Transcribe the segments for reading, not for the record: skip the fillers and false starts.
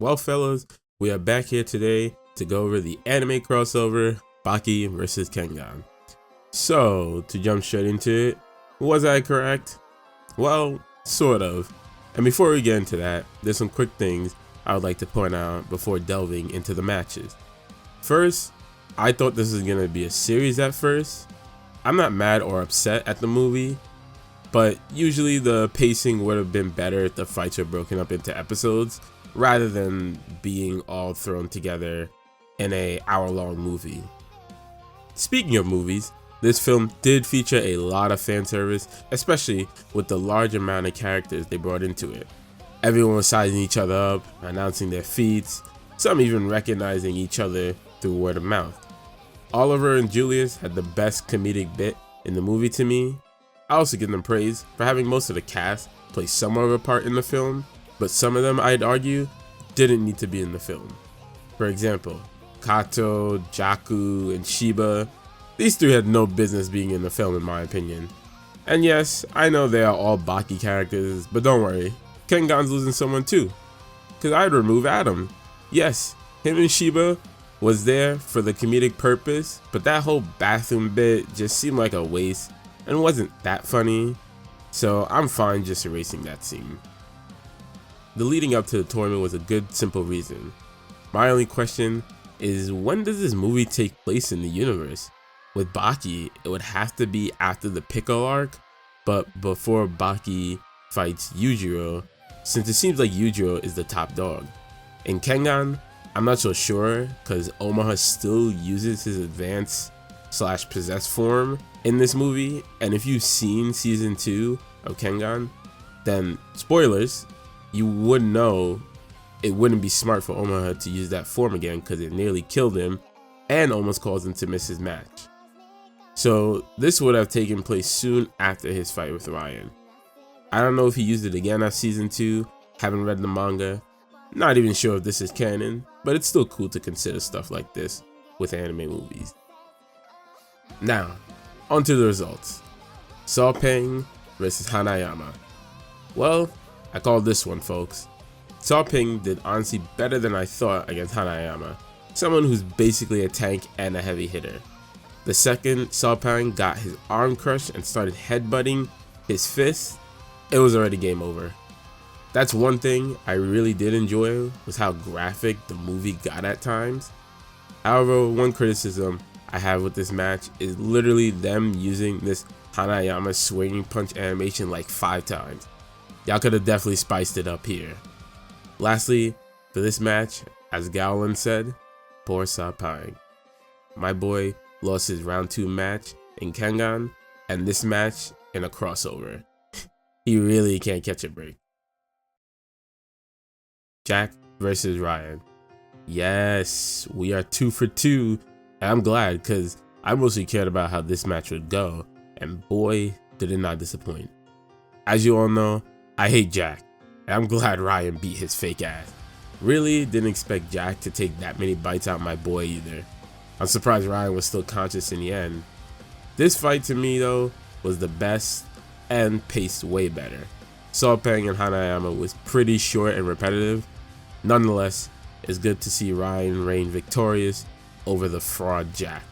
Well, fellas, we are back here today to go over the anime crossover Baki vs. Kengan. So, to jump straight into it, was I correct? Well, sort of. And before we get into that, there's some quick things I would like to point out before delving into the matches. First, I thought this was going to be a series at first. I'm not mad or upset at the movie, but usually the pacing would have been better if the fights were broken up into episodes rather than being all thrown together in a hour-long movie. Speaking of movies, this film did feature a lot of fan service, especially with the large amount of characters they brought into it. Everyone was sizing each other up, announcing their feats, some even recognizing each other through word of mouth. Oliver and Julius had the best comedic bit in the movie to me. I also give them praise for having most of the cast play somewhat of a part in the film, but some of them, I'd argue, didn't need to be in the film. For example, Kato, Jaku, and Shiba. These three had no business being in the film in my opinion. And yes, I know they are all Baki characters, but don't worry, Kengan's losing someone too. Cause I'd remove Adam. Yes, him and Shiba was there for the comedic purpose, but that whole bathroom bit just seemed like a waste and wasn't that funny, so I'm fine just erasing that scene. The leading up to the tournament was a good, simple reason. My only question is, when does this movie take place in the universe? With Baki, it would have to be after the Pickle arc, but before Baki fights Yujiro, since it seems like Yujiro is the top dog. In Kengan, I'm not so sure, cause Omaha still uses his advanced / possessed form in this movie, and if you've seen season 2 of Kengan, then spoilers, you would know it wouldn't be smart for Omaha to use that form again because it nearly killed him and almost caused him to miss his match. So this would have taken place soon after his fight with Ryan. I don't know if he used it again after season 2, haven't read the manga, not even sure if this is canon, but it's still cool to consider stuff like this with anime movies. Now, onto the results. Ping versus Hanayama. Well, I called this one, folks. Ping did honestly better than I thought against Hanayama, someone who's basically a tank and a heavy hitter. The second Ping got his arm crushed and started headbutting his fist, it was already game over. That's one thing I really did enjoy, was how graphic the movie got at times. However, one criticism I have with this match is literally them using this Hanayama swinging punch animation like 5 times. Y'all could have definitely spiced it up here. Lastly, for this match, as Gowland said, poor Ping. My boy lost his round 2 match in Kengan, and this match in a crossover. He really can't catch a break. Jack versus Ryan. Yes, we are 2 for 2, and I'm glad because I mostly cared about how this match would go, and boy, did it not disappoint. As you all know, I hate Jack, and I'm glad Ryan beat his fake ass. Really didn't expect Jack to take that many bites out my boy either. I'm surprised Ryan was still conscious in the end. This fight to me though was the best and paced way better. Ping and Hanayama was pretty short and repetitive. Nonetheless, it's good to see Ryan reign victorious over the fraud Jack.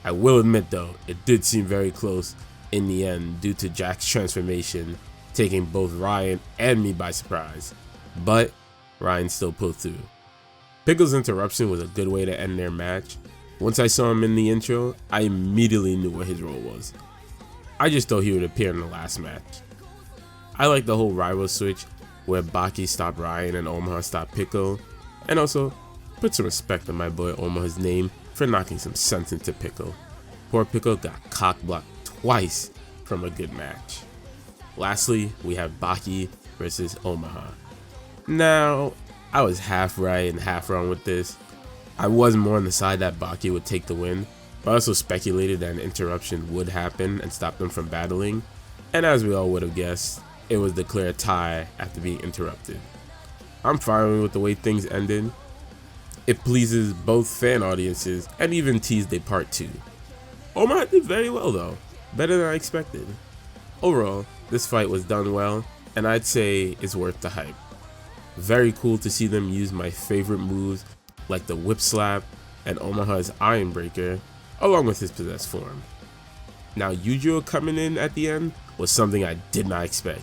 I will admit though, it did seem very close in the end due to Jack's transformation taking both Ryan and me by surprise, but Ryan still pulled through. Pickle's interruption was a good way to end their match. Once I saw him in the intro, I immediately knew what his role was. I just thought he would appear in the last match. I like the whole rival switch where Baki stopped Ryan and Omaha stopped Pickle, and also put some respect on my boy Omaha's name for knocking some sense into Pickle. Poor Pickle got cock blocked twice from a good match. Lastly, we have Baki versus Omaha. Now, I was half right and half wrong with this. I was more on the side that Baki would take the win, but I also speculated that an interruption would happen and stop them from battling, and as we all would have guessed, it was declared a tie after being interrupted. I'm fine with the way things ended. It pleases both fan audiences and even teased a part 2. Omaha did very well though, better than I expected. Overall, this fight was done well, and I'd say it's worth the hype. Very cool to see them use my favorite moves like the whip slap and Omaha's iron breaker along with his possessed form. Now Yujiro coming in at the end was something I did not expect.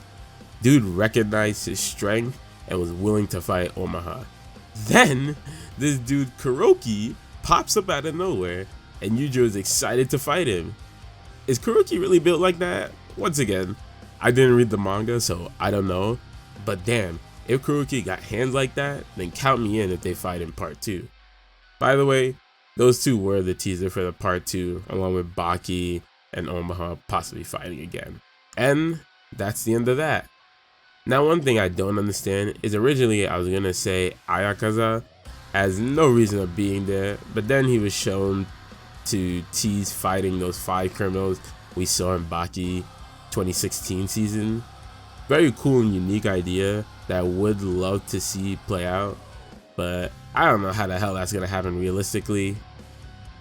Dude recognized his strength and was willing to fight Omaha. Then this dude Kuroki pops up out of nowhere and Yujiro is excited to fight him. Is Kuroki really built like that? Once again, I didn't read the manga, so I don't know, but damn, if Kuroki got hands like that, then count me in if they fight in part 2. By the way, those two were the teaser for the part 2, along with Baki and Omaha possibly fighting again. And that's the end of that. Now one thing I don't understand is originally I was gonna say Ayakaza has no reason of being there, but then he was shown to tease fighting those 5 criminals we saw in Baki 2016 season. Very cool and unique idea that I would love to see play out, but I don't know how the hell that's gonna happen realistically.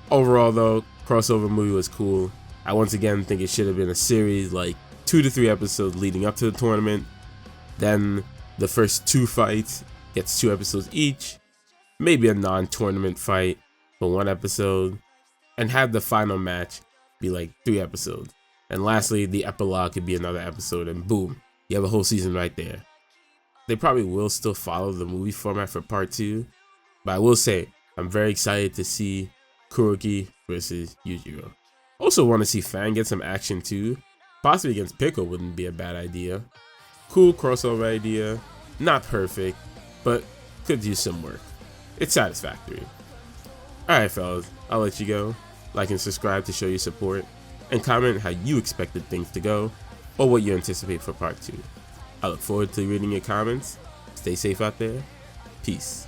Overall though, crossover movie was cool. I once again think it should have been a series, like 2 to 3 episodes leading up to the tournament. Then the first 2 fights gets 2 episodes each, maybe a non-tournament fight for 1 episode, and have the final match be like 3 episodes. And lastly, the epilogue could be another episode, and boom, you have a whole season right there. They probably will still follow the movie format for part 2, but I will say I'm very excited to see Kuroki versus Yujiro. Also want to see Fan get some action too, possibly against Pickle wouldn't be a bad idea. Cool crossover idea, not perfect, but could use some work. It's satisfactory. Alright fellas, I'll let you go. Like and subscribe to show your support, and comment how you expected things to go, or what you anticipate for part 2. I look forward to reading your comments. Stay safe out there. Peace.